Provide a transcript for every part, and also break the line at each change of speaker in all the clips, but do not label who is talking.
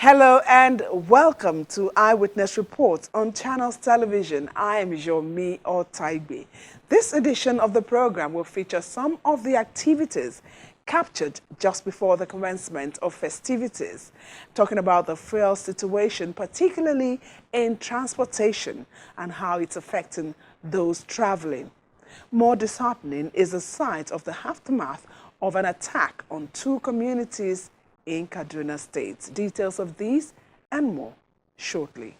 Hello and welcome to Eyewitness Reports on Channels Television. I am Yomi Otaibe. This edition of the program will feature some of the activities captured just before the commencement of festivities, talking about the fuel situation, particularly in transportation and how it's affecting those traveling. More disheartening is the sight of the aftermath of an attack on two communities in Kaduna State. Details of these and more shortly.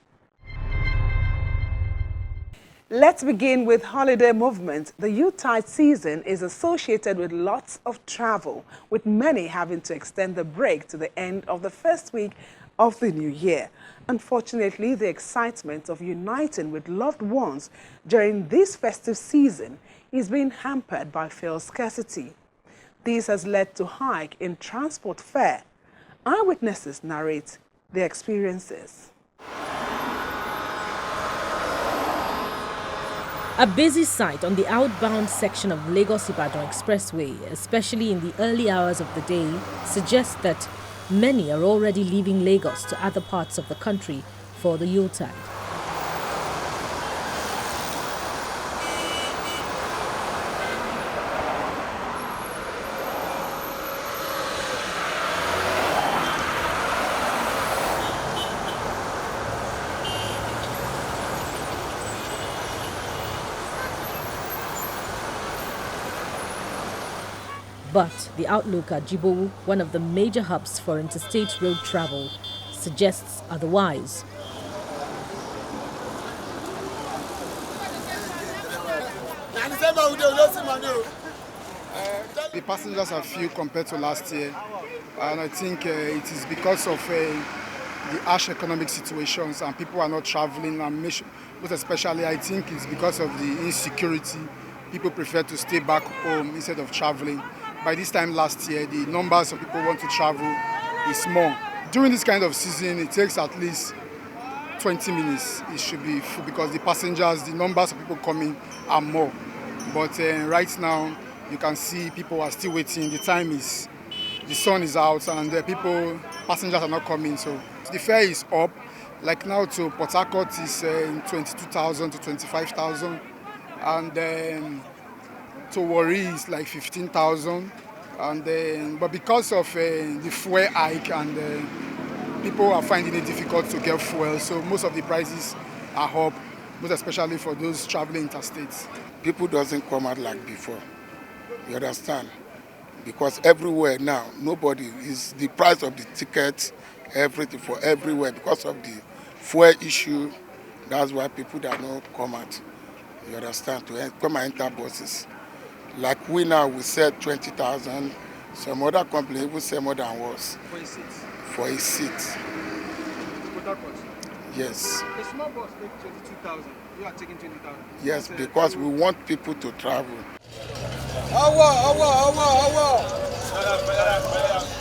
Let's begin with holiday movement. The Yuletide season is associated with lots of travel, with many having to extend the break to the end of the first week of the new year. Unfortunately, the excitement of uniting with loved ones during this festive season is being hampered by fuel scarcity. This has led to hike in transport fare. Eyewitnesses narrate their experiences.
A busy sight on the outbound section of Lagos-Ibadan Expressway, especially in the early hours of the day, suggests that many are already leaving Lagos to other parts of the country for the Yuletide. But the outlook at Jibowu, one of the major hubs for interstate road travel, suggests otherwise.
The passengers are few compared to last year, and I think it is because of the harsh economic situations and people are not traveling, and most especially I think it's because of the insecurity. People prefer to stay back home instead of traveling. By this time last year, the numbers of people who want to travel is small. During this kind of season, it takes at least 20 minutes. It should be full because the passengers, the numbers of people coming are more. But right now, you can see people are still waiting. The sun is out and passengers are not coming. So the fare is up. Like now to Port Harcourt is 22,000 to 25,000. And to Warri is like 15,000, and but because of the fuel hike and people are finding it difficult to get fuel, so most of the prices are up, most especially for those traveling interstates.
People doesn't come out like before, you understand? Because everywhere now, nobody is the price of the tickets, everything for everywhere because of the fuel issue. That's why people that not come out, you understand, to come and enter buses. Like we now, we said 20,000. Some other company will say more than us.
For a seat?
For a seat. Yes.
A small bus takes 22,000. You are taking 20,000.
Yes, because we want people to travel.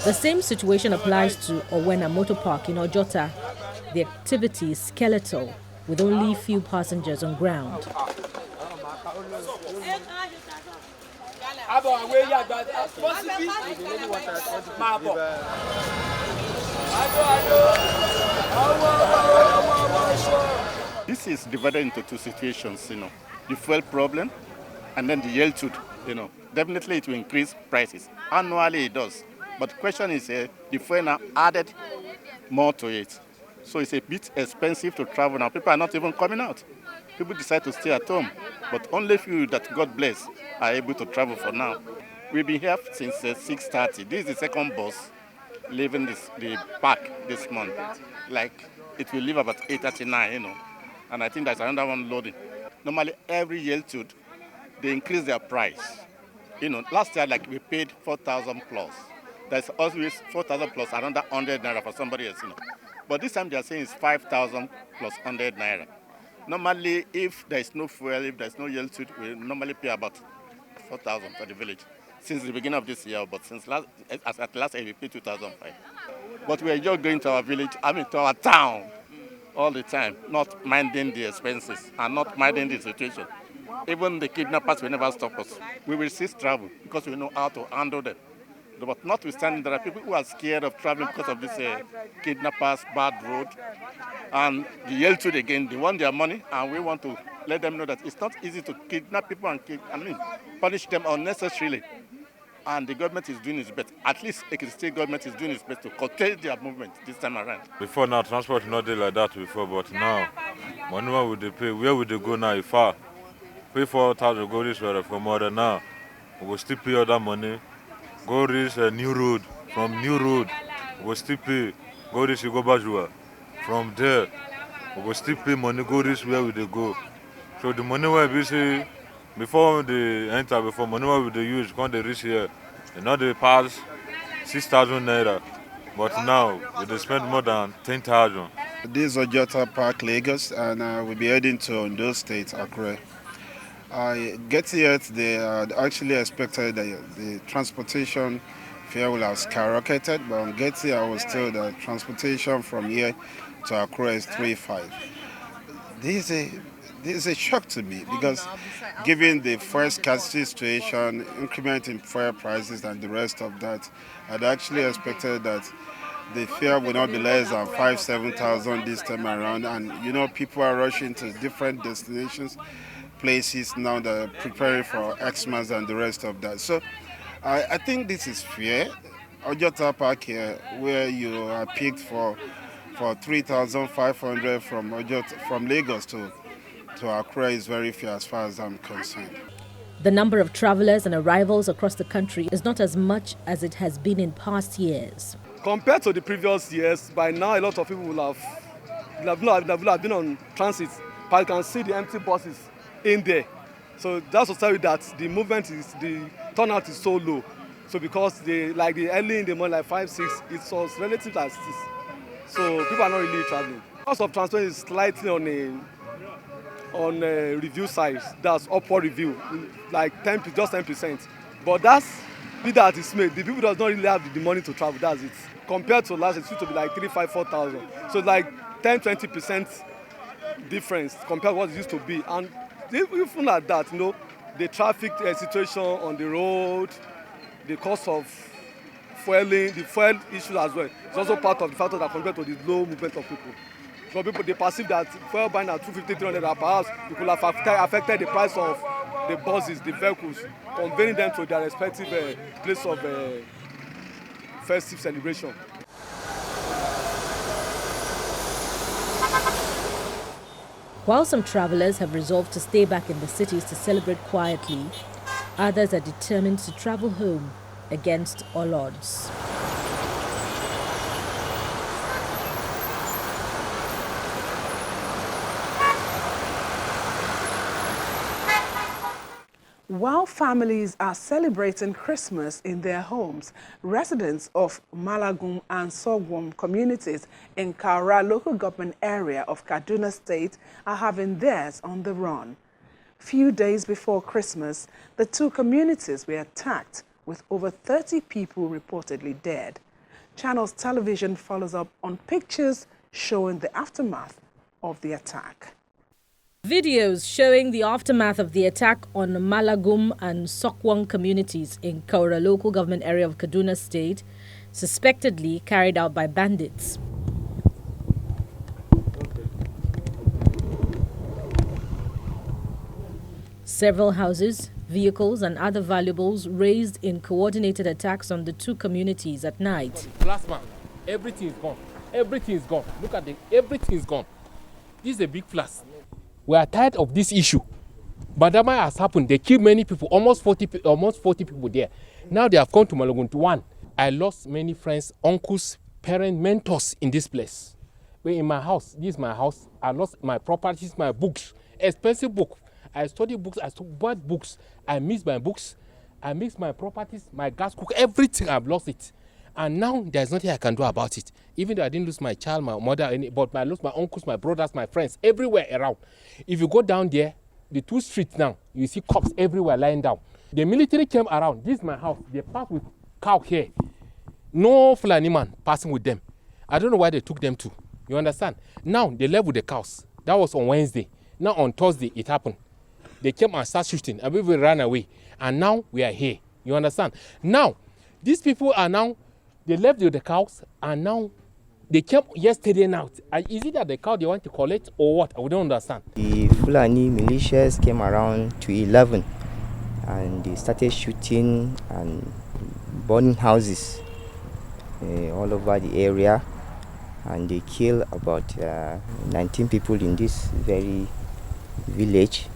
The same situation applies to Owena Motor Park in Ojota. The activity is skeletal, with only few passengers on ground.
This is divided into two situations, the fuel problem and then the Yuletide, Definitely it will increase prices. Annually it does. But the question is, the fuel now added more to it. So it's a bit expensive to travel now. People are not even coming out. People decide to stay at home, but only few that God bless are able to travel for now. We've been here since 6:30. This is the second bus leaving the park this month. Like, it will leave about 8:39, and I think there's another one loading. Normally, every year they increase their price. Last year, we paid 4,000 plus. There's always 4,000 plus another 100 naira for somebody else, But this time they're saying it's 5,000 plus 100 naira. Normally, if there is no fuel, if there is no Yuletide, we normally pay about 4,000 for the village. Since the beginning of this year, but since last year we paid 2,005. But we enjoy going to our village, to our town all the time, not minding the expenses and not minding the situation. Even the kidnappers will never stop us. We will cease travel because we know how to handle them. But notwithstanding, there are people who are scared of traveling because of this kidnappers, bad road, and the Yuletide again. They want their money, and we want to let them know that it's not easy to kidnap people and punish them unnecessarily. And the government is doing its best. At least the state government is doing its best to curtail their movement this time around.
Before now, transport not did like that before, but now, money would they pay? Where would they go now? If far, pay 4,000, go this way for more than now. We will still pay all that money. Go reach a new road. From new road, we will still pay. Go reach Bajua. From there, we will still pay money. Go reach where would they go? So the money will be say. Before they enter, before money what they use, when they reach here, they know they pass 6,000 naira. But now, they spend more than 10,000.
This is Ojota Park, Lagos, and we'll be heading to Ondo State, Akure. I get here, they actually expected that the transportation fare will have skyrocketed, but on getting here, I was told that transportation from here to Akure is 3.5. This is a shock to me because given the fuel scarcity situation, increment in fuel prices and the rest of that, I'd actually expected that the fare will not be less than 5,000-7,000 this time around. And you know, people are rushing to different destinations, places now that are preparing for Xmas and the rest of that. So I think this is fair. Ojota Park here, where you are picked for 3,500 from Lagos to Accra is very fair as far as I'm concerned.
The number of travelers and arrivals across the country is not as much as it has been in past years.
Compared to the previous years, by now a lot of people will have been on transit. But you can see the empty buses in there. So that's to tell you that the turnout is so low. So because the early in the morning, like 5, 6, it was relative as 6. So people are not really traveling. Cost of transport is slightly on a review side, that's upward review, like just 10%. But that's be that it's made. The people does not really have the money to travel, that's it. Compared to last, it used to be like 3,000, 5,000, 4,000. So it's like 10-20% difference compared to what it used to be. And even at that, the traffic situation on the road, the cost of fueling, the fuel issue as well. It's also part of the factor that compared to the low movement of people. So people, they perceive that fuel buying at 250, 300, perhaps it could have affected the price of the buses, the vehicles, conveying them to their respective place of festive celebration.
While some travelers have resolved to stay back in the cities to celebrate quietly, others are determined to travel home against all odds.
While families are celebrating Christmas in their homes, residents of Malagum and Sogwom communities in Kaura local government area of Kaduna State are having theirs on the run. Few days before Christmas, the two communities were attacked with over 30 people reportedly dead. Channels Television follows up on pictures showing the aftermath of the attack.
Videos showing the aftermath of the attack on Malagum and Sokwang communities in Kaura local government area of Kaduna State, suspectedly carried out by bandits. Several houses, vehicles and other valuables razed in coordinated attacks on the two communities at night.
Last month, everything is gone. Everything is gone. Look at it. Everything is gone. This is a big plus. We are tired of this issue. Bandama has happened. They killed many people, almost 40 people there. Now they have come to Malagun to one. I lost many friends, uncles, parents, mentors in this place. But in my house, this is my house. I lost my properties, my books, expensive book. I study books, I bought books. I miss my books. I miss my properties, my gas cook, everything. I've lost it. And now there's nothing I can do about it. Even though I didn't lose my child, my mother, but I lost my uncles, my brothers, my friends, everywhere around. If you go down there, the two streets now, you see cops everywhere lying down. The military came around. This is my house. They passed with cow here. No Fulani man passing with them. I don't know why they took them to. You understand? Now they left with the cows. That was on Wednesday. Now on Thursday, it happened. They came and started shooting, and we ran away. And now we are here. You understand? Now, These people are now, they left with the cows, and now they came yesterday now. Is it that the cow they want to collect or what? I don't understand.
The Fulani militias came around to 11 and they started shooting and burning houses all over the area, and they killed about 19 people in this very village.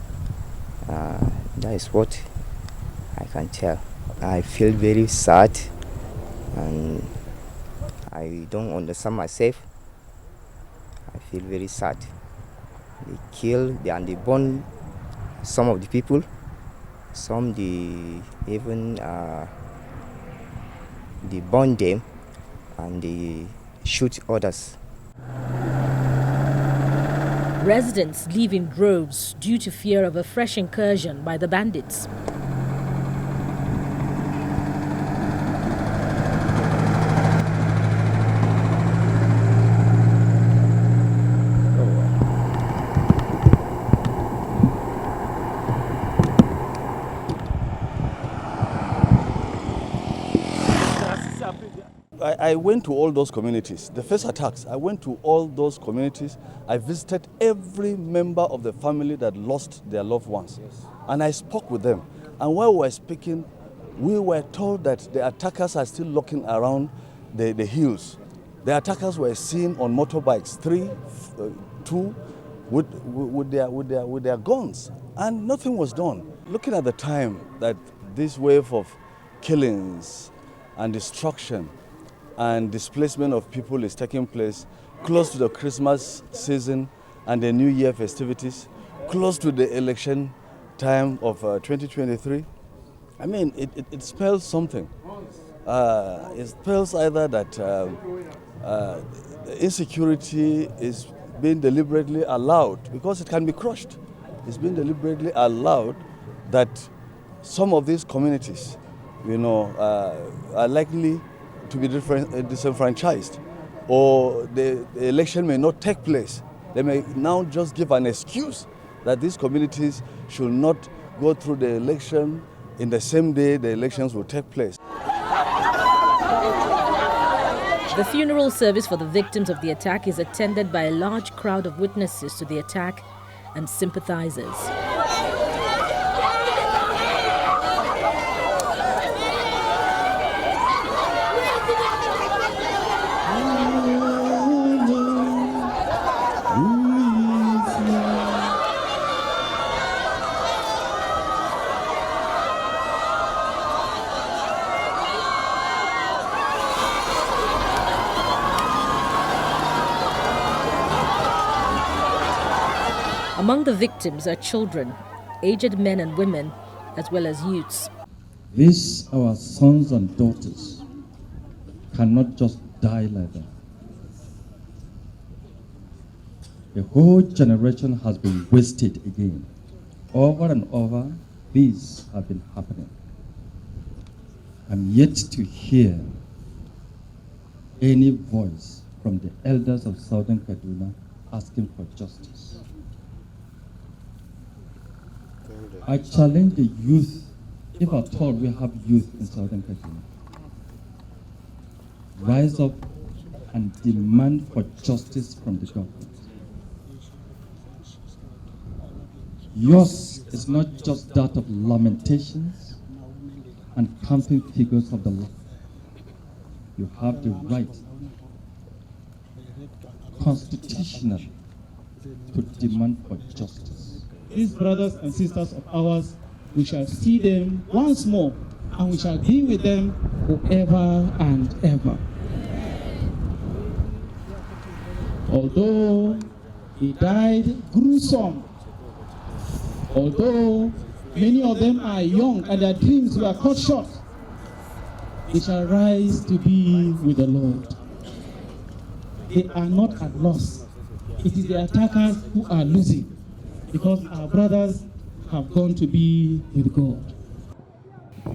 That is what I can tell. I feel very sad and I don't understand myself. I feel very sad. They killed and they burned some of the people. Some they even they burn them and they shoot others.
Residents leave in droves due to fear of a fresh incursion by the bandits.
I went to all those communities. The first attacks, I went to all those communities. I visited every member of the family that lost their loved ones. Yes. And I spoke with them. And while we were speaking, we were told that the attackers are still looking around the hills. The attackers were seen on motorbikes, 2, with their guns. And nothing was done. Looking at the time that this wave of killings and destruction and displacement of people is taking place close to the Christmas season and the New Year festivities, close to the election time of 2023. I mean, it spells something. It spells either that insecurity is being deliberately allowed, because it can be crushed. It's being deliberately allowed that some of these communities, are likely to be disenfranchised, or the election may not take place. They may now just give an excuse that these communities should not go through the election in the same day the elections will take place.
The funeral service for the victims of the attack is attended by a large crowd of witnesses to the attack and sympathizers. Among the victims are children, aged men and women, as well as youths.
These, our sons and daughters, cannot just die like that. A whole generation has been wasted again. Over and over, these have been happening. I'm yet to hear any voice from the elders of Southern Kaduna asking for justice. I challenge the youth, if at all we have youth in Southern Kaduna, rise up and demand for justice from the government. Yours is not just that of lamentations and counting figures of the law. You have the right, constitutionally, to demand for justice.
These brothers and sisters of ours, we shall see them once more, and we shall be with them forever and ever. Although he died gruesome, although many of them are young and their dreams were cut short, they shall rise to be with the Lord. They are not at loss. It is the attackers who are losing, because our brothers have gone to be with God.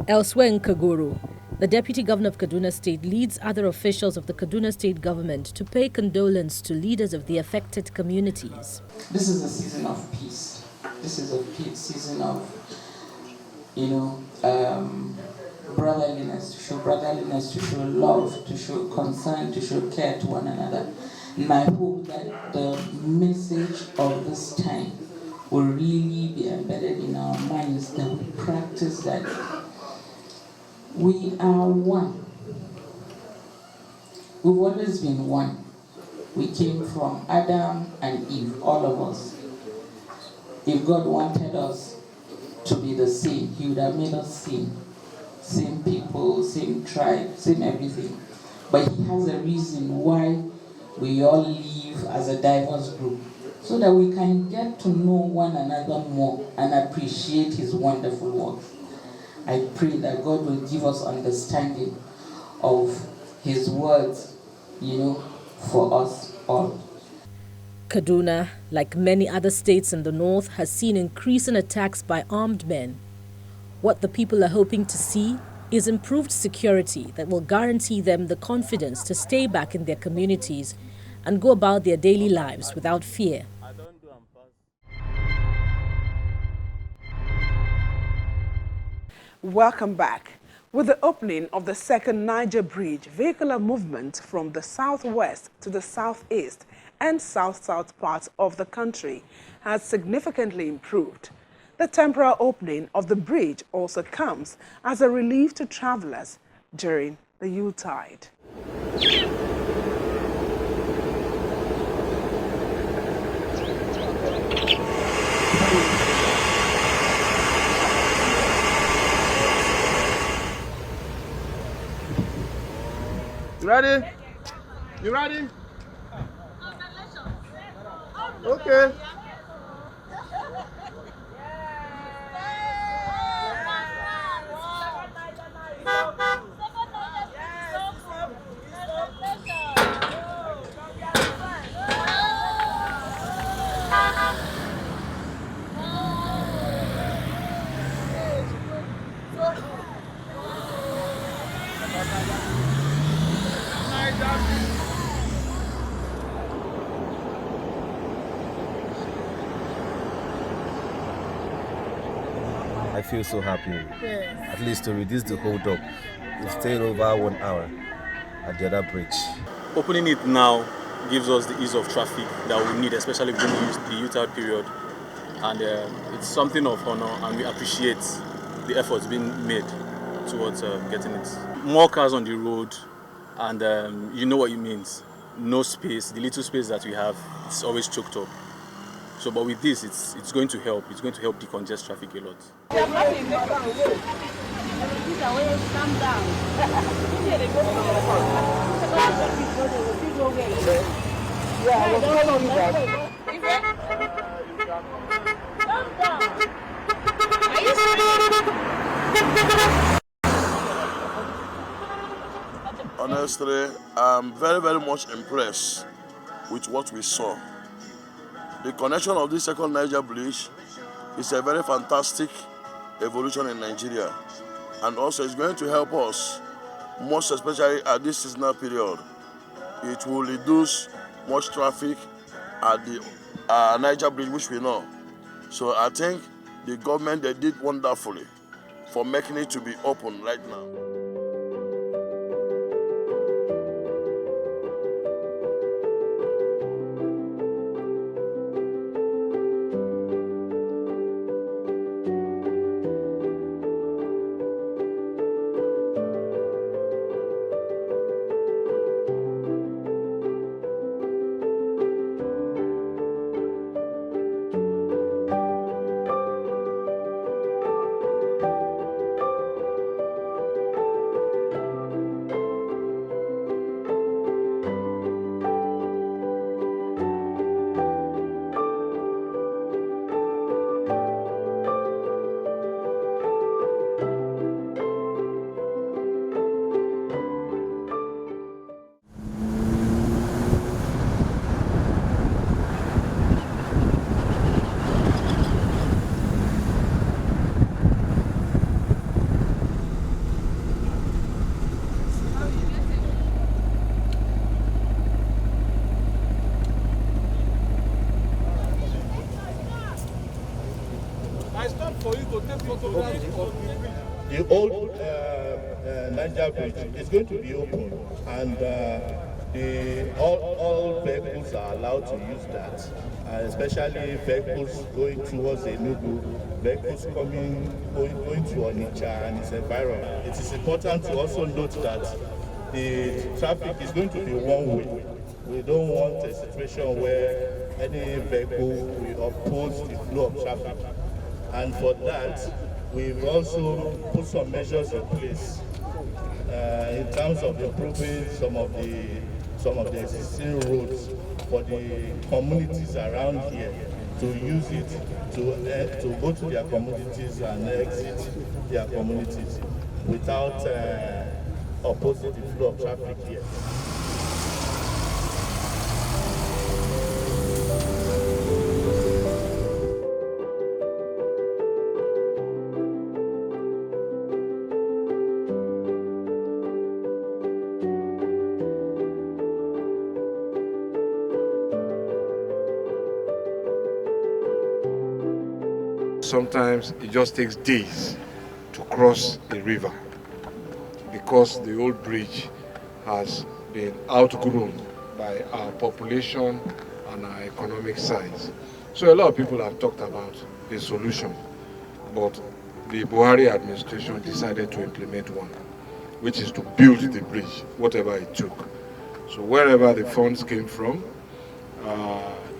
Elsewhere in Kaguru, the Deputy Governor of Kaduna State leads other officials of the Kaduna State government to pay condolence to leaders of the affected communities.
This is a season of peace. This is a season of, brotherliness, to show love, to show concern, to show care to one another. And I hope that the message of this time will really be embedded in our minds, that we practice that we are one. We've always been one. We came from Adam and Eve, all of us. If God wanted us to be the same, He would have made us same people, same tribe, same everything. But He has a reason why we all live as a diverse group, so that we can get to know one another more and appreciate His wonderful works. I pray that God will give us understanding of His words, for us all.
Kaduna, like many other states in the north, has seen increasing attacks by armed men. What the people are hoping to see is improved security that will guarantee them the confidence to stay back in their communities and go about their daily lives without fear.
Welcome back. With the opening of the second Niger Bridge, vehicular movement from the southwest to the southeast and south-south parts of the country has significantly improved. The temporary opening of the bridge also comes as a relief to travelers during the Yuletide.
You ready? You ready? Okay.
I feel so happy. At least to reduce the hold up. We've stayed over 1 hour at the other bridge.
Opening it now gives us the ease of traffic that we need, especially during the Yuletide period. And it's something of honor, and we appreciate the efforts being made towards getting it. More cars on the road, and you know what it means. No space, the little space that we have, it's always choked up. So, but with this, it's going to help. It's going to help decongest traffic a lot.
Honestly, I'm very, very much impressed with what we saw. The connection of this second Niger Bridge is a very fantastic evolution in Nigeria, and also it's going to help us, most especially at this seasonal period. It will reduce much traffic at the Niger Bridge, which we know. So I think the government, they did wonderfully for making it to be open right now.
For you to take photo.
The old Niger Bridge is going to be open, and all vehicles are allowed to use that, especially vehicles going towards Enugu, vehicles going to Onitsha and its environment. It is important to also note that the traffic is going to be one way. We don't want a situation where any vehicle will oppose the flow of traffic. And for that, we've also put some measures in place in terms of improving some of the existing roads for the communities around here to use it to go to their communities and exit their communities without opposing the flow of traffic here.
Sometimes it just takes days to cross a river because the old bridge has been outgrown by our population and our economic size. So a lot of people have talked about a solution, but the Buhari administration decided to implement one, which is to build the bridge, whatever it took. So wherever the funds came from,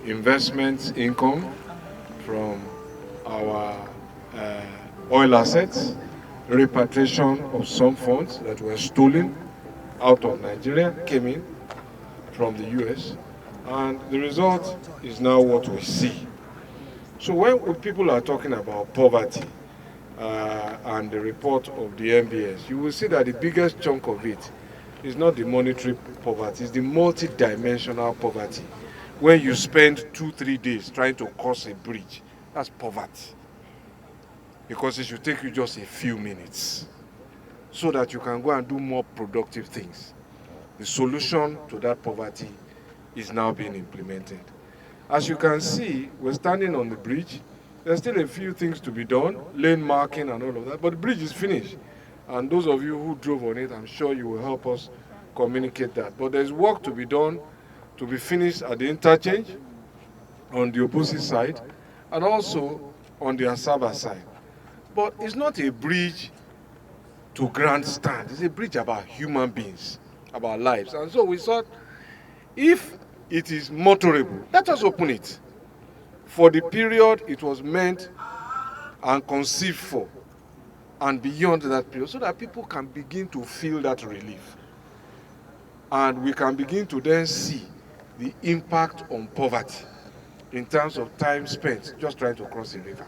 investments, income from our oil assets, repatriation of some funds that were stolen out of Nigeria came in from the US, and the result is now what we see. So when people are talking about poverty and the report of the MBS, you will see that the biggest chunk of it is not the monetary poverty, it's the multi-dimensional poverty. When you spend 2-3 days trying to cross a bridge, that's poverty. Because it should take you just a few minutes so that you can go and do more productive things. The solution to that poverty is now being implemented. As you can see, we're standing on the bridge. There's still a few things to be done, lane marking and all of that, but the bridge is finished. And those of you who drove on it, I'm sure you will help us communicate that. But there's work to be done, to be finished at the interchange on the opposite side, and also on the Asaba side. But it's not a bridge to grandstand. It's a bridge about human beings, about lives. And so we thought, if it is motorable, let us open it for the period it was meant and conceived for, and beyond that period, so that people can begin to feel that relief. And we can begin to then see the impact on poverty in terms of time spent just trying to cross a river.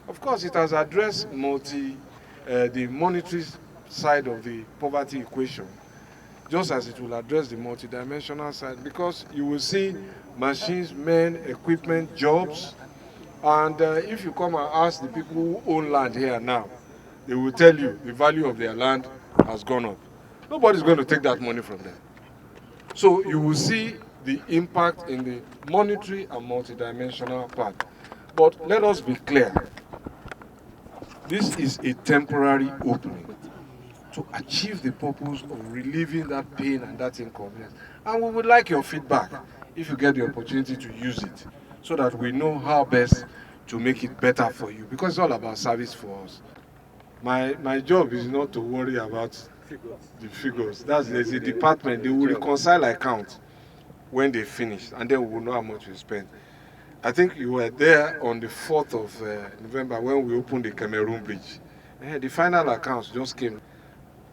Of course, it has addressed the monetary side of the poverty equation, just as it will address the multidimensional side, because you will see machines, men, equipment, jobs, and if you come and ask the people who own land here now, they will tell you the value of their land has gone up. Nobody's going to take that money from them. So you will see the impact in the monetary and multidimensional part. But let us be clear. This is a temporary opening to achieve the purpose of relieving that pain and that inconvenience. And we would like your feedback if you get the opportunity to use it, so that we know how best to make it better for you, because it's all about service for us. My job is not to worry about the figures. There's a department, they will reconcile accounts when they finish, and then we will know how much we spend. I think you were there on the 4th of November when we opened the Cameroon Bridge. The final accounts just came.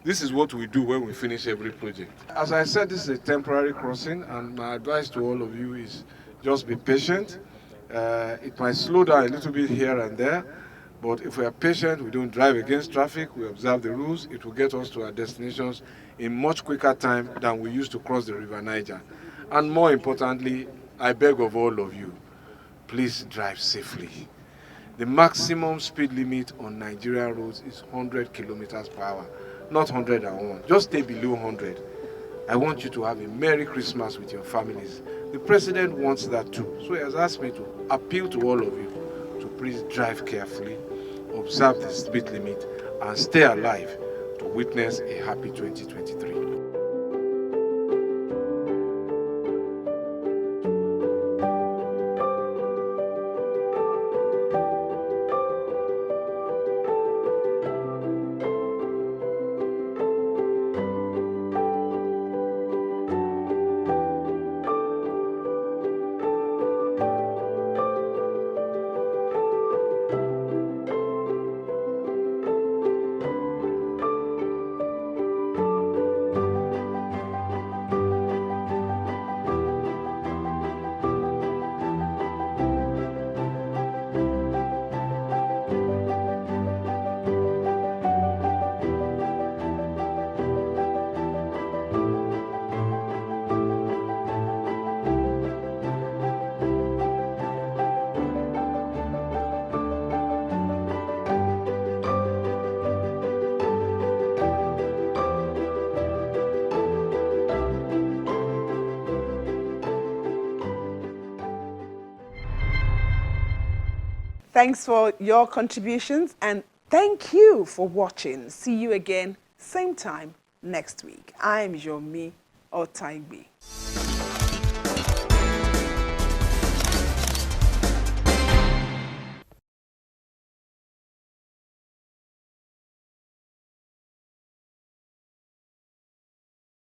This is what we do when we finish every project. As I said, this is a temporary crossing, and my advice to all of you is just be patient. It might slow down a little bit here and there, but if we are patient, we don't drive against traffic, we observe the rules, it will get us to our destinations in much quicker time than we used to cross the River Niger. And more importantly, I beg of all of you, please drive safely. The maximum speed limit on Nigerian roads is 100 kilometers per hour, not 101. Just stay below 100. I want you to have a Merry Christmas with your families. The President wants that too. So he has asked me to appeal to all of you to please drive carefully, observe the speed limit, and stay alive to witness a happy 2023.
Thanks for your contributions and thank you for watching. See you again, same time next week. I'm Yomi Otaigbe.